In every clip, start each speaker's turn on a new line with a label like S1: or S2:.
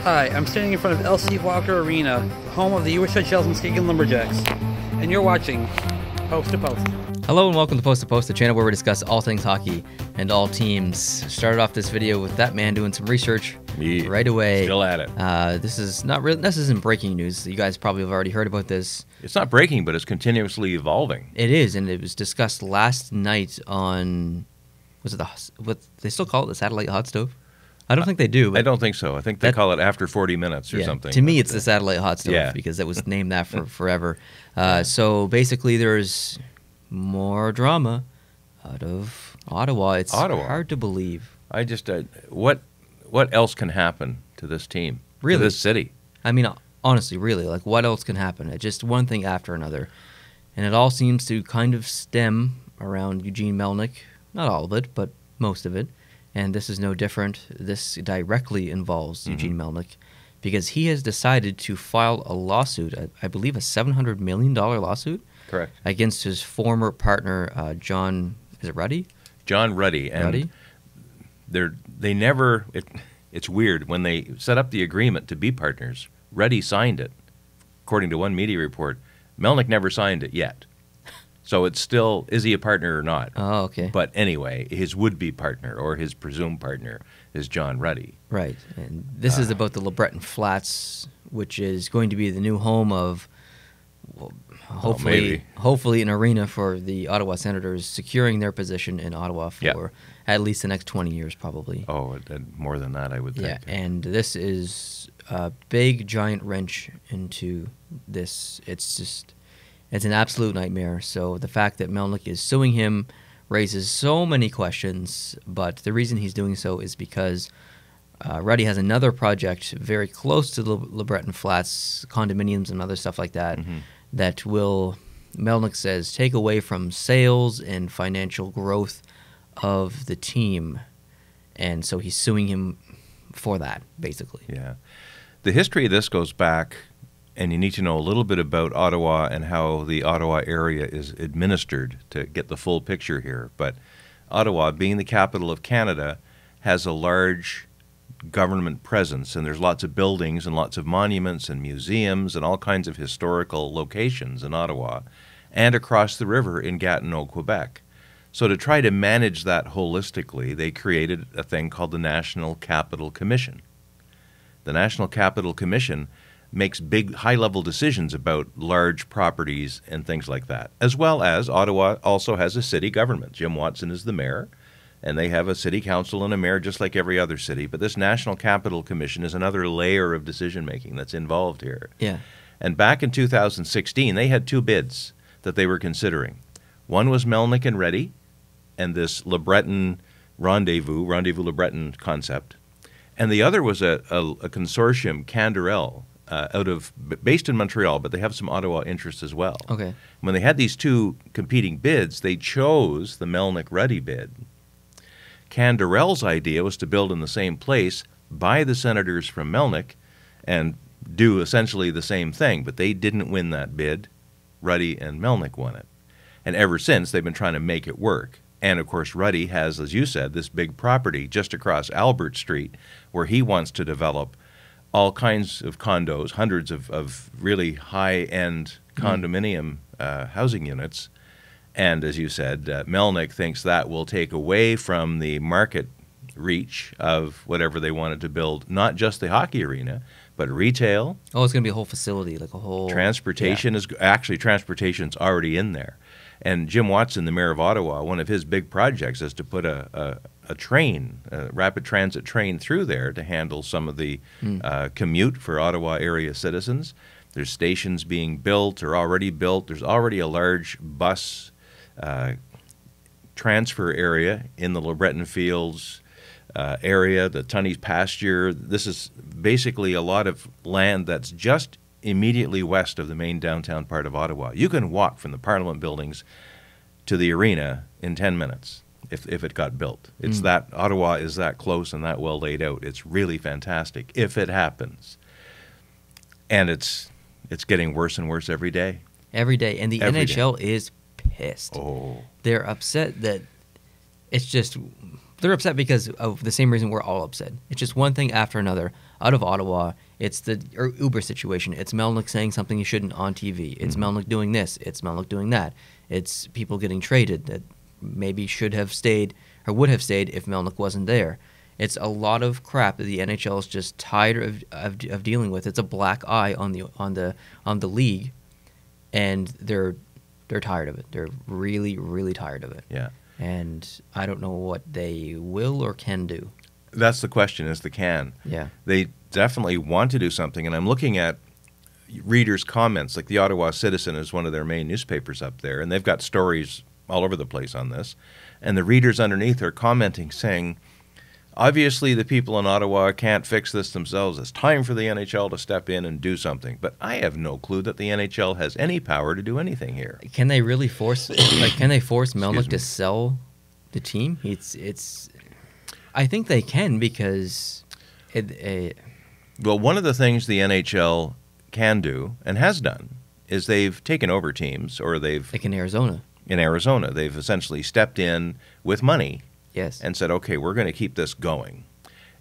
S1: Hi, I'm standing in front of L.C. Walker Arena, home of the USS Shells and Muskegon Lumberjacks, and you're watching Post to Post.
S2: Hello and welcome to Post to Post, the channel where we discuss all things hockey and all teams. Started off this video with that man doing some research right away.
S3: Still at it.
S2: This isn't breaking news. You guys probably have already heard about this.
S3: It's not breaking, but it's continuously evolving.
S2: It is, and it was discussed last night on, what they still call it, the satellite hot stove? I don't think they do. But
S3: I don't think so. I think they call it after 40 minutes or something.
S2: To me, it's the satellite hot stove because it was named that for forever. So basically, there's more drama out of Ottawa. It's hard to believe.
S3: I just what else can happen to this team?
S2: Really?
S3: To this city?
S2: I mean, honestly, really, like what else can happen? It's just one thing after another, and it all seems to kind of stem around Eugene Melnyk. Not all of it, but most of it. And this is no different. This directly involves Eugene Melnyk because he has decided to file a lawsuit, I believe a $700 million lawsuit.
S3: Correct.
S2: Against his former partner, John, is it Ruddy?
S3: John Ruddy. And they never, it's weird, when they set up the agreement to be partners, Ruddy signed it. According to one media report, Melnyk never signed it yet. So it's still, is he a partner or not?
S2: Oh, okay.
S3: But anyway, his would-be partner or his presumed partner is John Ruddy.
S2: Right. And this is about the LeBreton Flats, which is going to be the new home of, hopefully an arena for the Ottawa Senators, securing their position in Ottawa for at least the next 20 years probably.
S3: Oh, more than that, I would think.
S2: Yeah, and this is a big, giant wrench into this. It's an absolute nightmare. So the fact that Melnyk is suing him raises so many questions, but the reason he's doing so is because Ruddy has another project very close to the LeBreton Flats, condominiums and other stuff like that, that will, Melnyk says, take away from sales and financial growth of the team. And so he's suing him for that, basically.
S3: Yeah. The history of this goes back, and you need to know a little bit about Ottawa and how the Ottawa area is administered to get the full picture here. But Ottawa, being the capital of Canada, has a large government presence, and there's lots of buildings and lots of monuments and museums and all kinds of historical locations in Ottawa and across the river in Gatineau, Quebec. So to try to manage that holistically, they created a thing called the National Capital Commission. The National Capital Commission makes big, high-level decisions about large properties and things like that, as well as Ottawa also has a city government. Jim Watson is the mayor, and they have a city council and a mayor just like every other city. But this National Capital Commission is another layer of decision-making that's involved here.
S2: Yeah.
S3: And back in 2016, they had two bids that they were considering. One was Melnyk and Ruddy, and this LeBreton rendezvous LeBreton concept. And the other was a consortium, Canderel, based in Montreal, but they have some Ottawa interests as well.
S2: Okay.
S3: When they had these two competing bids, they chose the Melnyk-Ruddy bid. Canderel's idea was to build in the same place, buy the senators from Melnyk, and do essentially the same thing, but they didn't win that bid. Ruddy and Melnyk won it. And ever since, they've been trying to make it work. And, of course, Ruddy has, as you said, this big property just across Albert Street where he wants to develop all kinds of condos, hundreds of really high-end condominium housing units. And as you said, Melnyk thinks that will take away from the market reach of whatever they wanted to build, not just the hockey arena, but retail.
S2: Oh, it's going to be a whole facility, like a whole...
S3: Transportation is actually, transportation's already in there. And Jim Watson, the mayor of Ottawa, one of his big projects is to put a train, a rapid transit train through there to handle some of the commute for Ottawa area citizens. There's stations being built or already built. There's already a large bus transfer area in the LeBreton Fields area, the Tunney's pasture. This is basically a lot of land that's just immediately west of the main downtown part of Ottawa. You can walk from the Parliament buildings to the arena in 10 minutes if it got built. It's that Ottawa is that close and that well laid out. It's really fantastic if it happens. And it's getting worse and worse every day.
S2: Every day. And the NHL is pissed.
S3: Oh.
S2: They're upset that it's just... They're upset because of the same reason we're all upset. It's just one thing after another. out of Ottawa, it's the Uber situation. It's Melnyk saying something he shouldn't on TV. It's Melnyk doing this. It's Melnyk doing that. It's people getting traded that maybe should have stayed or would have stayed if Melnyk wasn't there. It's a lot of crap that the NHL is just tired of dealing with. It's a black eye on the league, and they're tired of it. They're really, really tired of it.
S3: Yeah.
S2: And I don't know what they will or can do.
S3: That's the question, is the can.
S2: Yeah.
S3: They definitely want to do something, and I'm looking at readers' comments. Like the Ottawa Citizen is one of their main newspapers up there, and they've got stories all over the place on this. And the readers underneath are commenting saying, obviously the people in Ottawa can't fix this themselves. It's time for the NHL to step in and do something. But I have no clue that the NHL has any power to do anything here.
S2: Can they really force Melnyk to sell the team? It's I think they can, because
S3: well, one of the things the NHL can do and has done is they've taken over teams, or
S2: like in Arizona.
S3: In Arizona, they've essentially stepped in with money.
S2: Yes.
S3: And said, okay, we're going to keep this going.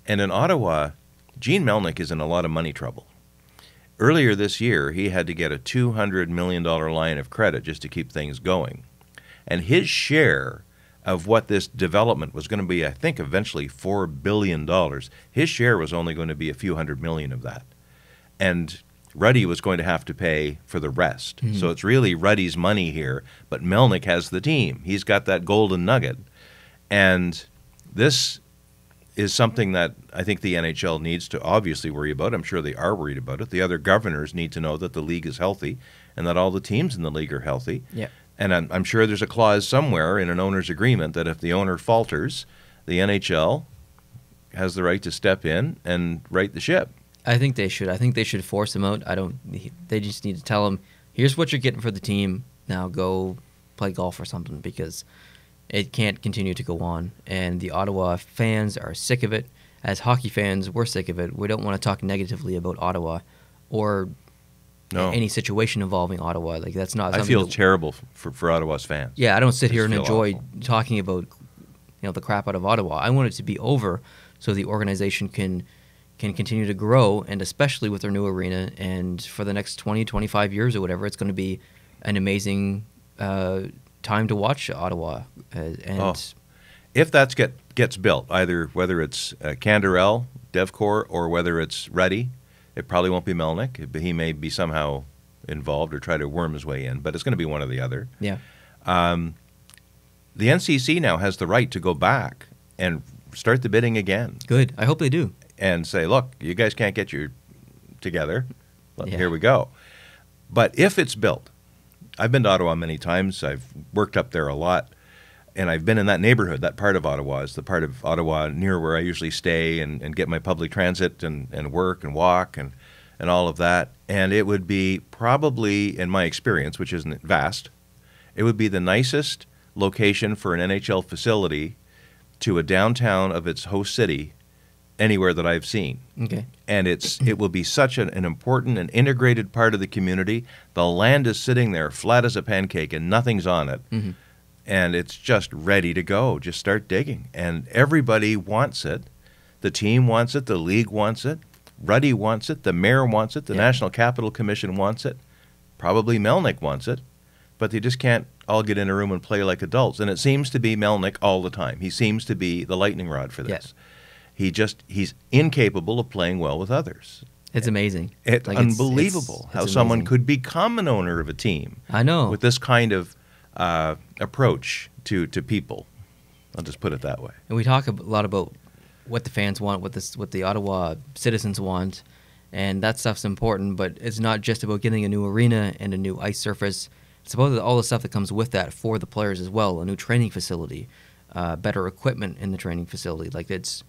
S3: And in Ottawa, Gene Melnyk is in a lot of money trouble. Earlier this year, he had to get a $200 million line of credit just to keep things going. And his share of what this development was going to be, I think eventually $4 billion, his share was only going to be a few $100 million of that. And Ruddy was going to have to pay for the rest. Mm-hmm. So it's really Ruddy's money here, but Melnyk has the team. He's got that golden nugget. And this is something that I think the NHL needs to obviously worry about. I'm sure they are worried about it. The other governors need to know that the league is healthy and that all the teams in the league are healthy.
S2: Yeah.
S3: And I'm sure there's a clause somewhere in an owner's agreement that if the owner falters, the NHL has the right to step in and right the ship.
S2: I think they should. I think they should force him out. They just need to tell him, here's what you're getting for the team. Now go play golf or something, because it can't continue to go on, and the Ottawa fans are sick of it. As hockey fans, we're sick of it. We don't want to talk negatively about Ottawa or any situation involving Ottawa. Like, that's not.
S3: I feel terrible for Ottawa's fans.
S2: Yeah, I don't sit here and enjoy
S3: awful.
S2: talking about the crap out of Ottawa. I want it to be over so the organization can continue to grow, and especially with their new arena. And for the next 20, 25 years or whatever, it's going to be an amazing time to watch Ottawa.
S3: If that gets built, whether it's Canderel, Devcor, or whether it's Ruddy, it probably won't be Melnyk. He may be somehow involved or try to worm his way in, but it's going to be one or the other.
S2: Yeah.
S3: The NCC now has the right to go back and start the bidding again.
S2: Good. I hope they do.
S3: And say, look, you guys can't get your together. Well, here we go. But if it's built, I've been to Ottawa many times. I've worked up there a lot. And I've been in that neighborhood. That part of Ottawa is the part of Ottawa near where I usually stay and get my public transit and work and walk and all of that. And it would be probably, in my experience, which isn't vast, it would be the nicest location for an NHL facility to a downtown of its host city anywhere that I've seen.
S2: Okay.
S3: And it will be such an important and integrated part of the community. The land is sitting there flat as a pancake and nothing's on it. Mm-hmm. And it's just ready to go. Just start digging. And everybody wants it. The team wants it. The league wants it. Ruddy wants it. The mayor wants it. The National Capital Commission wants it. Probably Melnyk wants it. But they just can't all get in a room and play like adults. And it seems to be Melnyk all the time. He seems to be the lightning rod for this. He's incapable of playing well with others.
S2: It's amazing.
S3: It's unbelievable how someone could become an owner of a team.
S2: I know.
S3: With this kind of approach to people. I'll just put it that way.
S2: And we talk a lot about what the fans want, what the Ottawa citizens want, and that stuff's important, but it's not just about getting a new arena and a new ice surface. It's about all the stuff that comes with that for the players as well, a new training facility, better equipment in the training facility. Like it's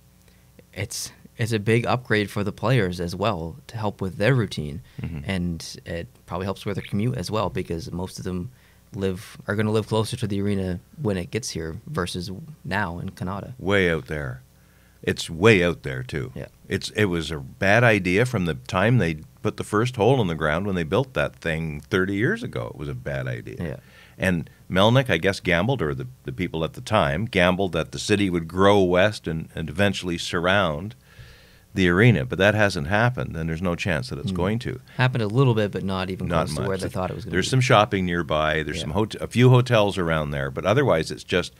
S2: a big upgrade for the players as well to help with their routine, and it probably helps with their commute as well, because most of them are going to live closer to the arena when it gets here versus now in Canada.
S3: Way out there. It's way out there too.
S2: Yeah.
S3: It was a bad idea from the time they put the first hole in the ground when they built that thing 30 years ago. It was a bad idea.
S2: Yeah.
S3: And Melnyk, I guess, gambled, or the people at the time gambled, that the city would grow west and eventually surround the arena, but that hasn't happened, and there's no chance that it's going to.
S2: Happened a little bit, but not even
S3: Not
S2: close
S3: much.
S2: to where they thought it was going to be.
S3: There's some shopping nearby. There's
S2: Yeah.
S3: a few hotels around there, but otherwise it's just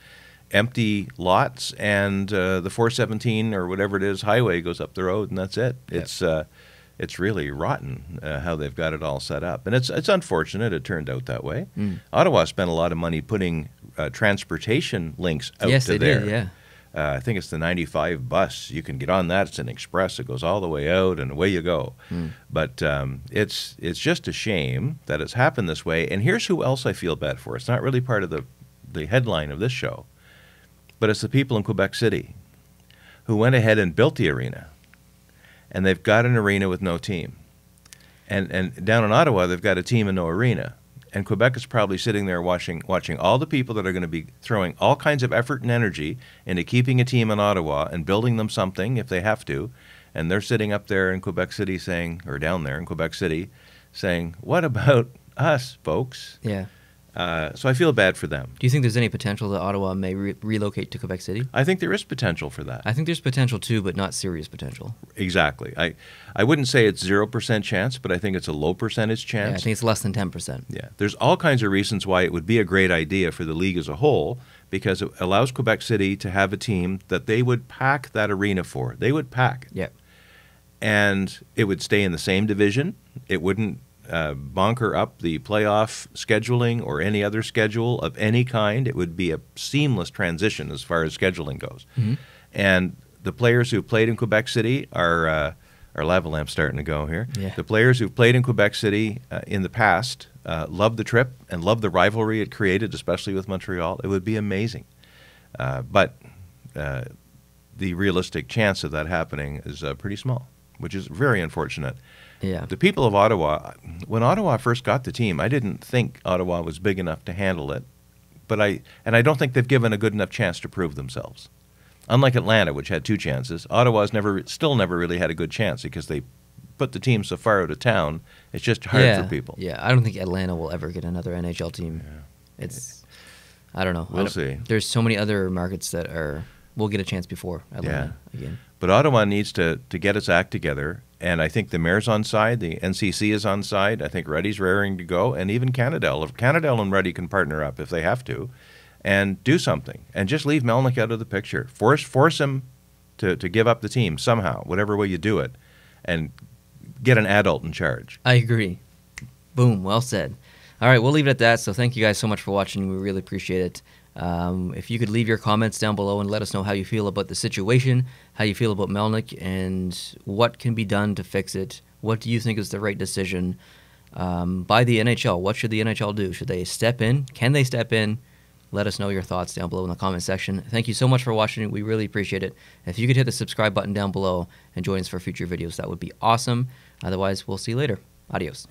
S3: empty lots, and the 417 or whatever it is highway goes up the road, and that's it.
S2: Yep.
S3: It's really rotten how they've got it all set up, and it's unfortunate it turned out that way. Ottawa spent a lot of money putting transportation links out
S2: Yes,
S3: to
S2: they
S3: there.
S2: did, yeah.
S3: I think it's the 95 bus. You can get on that. It's an express. It goes all the way out, and away you go. But it's just a shame that it's happened this way. And here's who else I feel bad for. It's not really part of the headline of this show, but it's the people in Quebec City who went ahead and built the arena. And they've got an arena with no team. And down in Ottawa, they've got a team and no arena. And Quebec is probably sitting there watching all the people that are going to be throwing all kinds of effort and energy into keeping a team in Ottawa and building them something if they have to. And they're sitting up there in Quebec City saying, or down there in Quebec City, saying, what about us, folks?
S2: Yeah.
S3: So I feel bad for them.
S2: Do you think there's any potential that Ottawa may relocate to Quebec City?
S3: I think there is potential for that.
S2: I think there's potential too, but not serious potential.
S3: Exactly. I wouldn't say it's 0% chance, but I think it's a low percentage chance.
S2: Yeah, I think it's less than 10%.
S3: Yeah. There's all kinds of reasons why it would be a great idea for the league as a whole, because it allows Quebec City to have a team that they would pack that arena for. They would pack it.
S2: Yeah.
S3: And it would stay in the same division. It wouldn't bonker up the playoff scheduling or any other schedule of any kind. It would be a seamless transition as far as scheduling goes. And the players who played in Quebec City are our lava lamp's starting to go here.
S2: Yeah.
S3: The players who've played in Quebec City in the past love the trip and love the rivalry it created, especially with Montreal. It would be amazing. But the realistic chance of that happening is pretty small, which is very unfortunate.
S2: Yeah.
S3: The people of Ottawa, when Ottawa first got the team, I didn't think Ottawa was big enough to handle it, but I don't think they've given a good enough chance to prove themselves. Unlike Atlanta, which had 2 chances, Ottawa's still never really had a good chance because they put the team so far out of town. It's just hard for people.
S2: Yeah, I don't think Atlanta will ever get another NHL team.
S3: Yeah.
S2: I don't know.
S3: We'll see.
S2: There's so many other markets that will get a chance before Atlanta again.
S3: But Ottawa needs to get its act together, and I think the mayor's on side, the NCC is on side, I think Ruddy's raring to go, and even Canadell. If Canadell and Ruddy can partner up if they have to, and do something, and just leave Melnyk out of the picture. Force him to give up the team somehow, whatever way you do it, and get an adult in charge.
S2: I agree. Boom, well said. All right, we'll leave it at that. So thank you guys so much for watching. We really appreciate it. If you could leave your comments down below and let us know how you feel about the situation, how you feel about Melnyk, and what can be done to fix it. What do you think is the right decision by the NHL? What should the NHL do? Should they step in? Can they step in? Let us know your thoughts down below in the comment section. Thank you so much for watching. We really appreciate it. If you could hit the subscribe button down below and join us for future videos, that would be awesome. Otherwise, we'll see you later. Adios.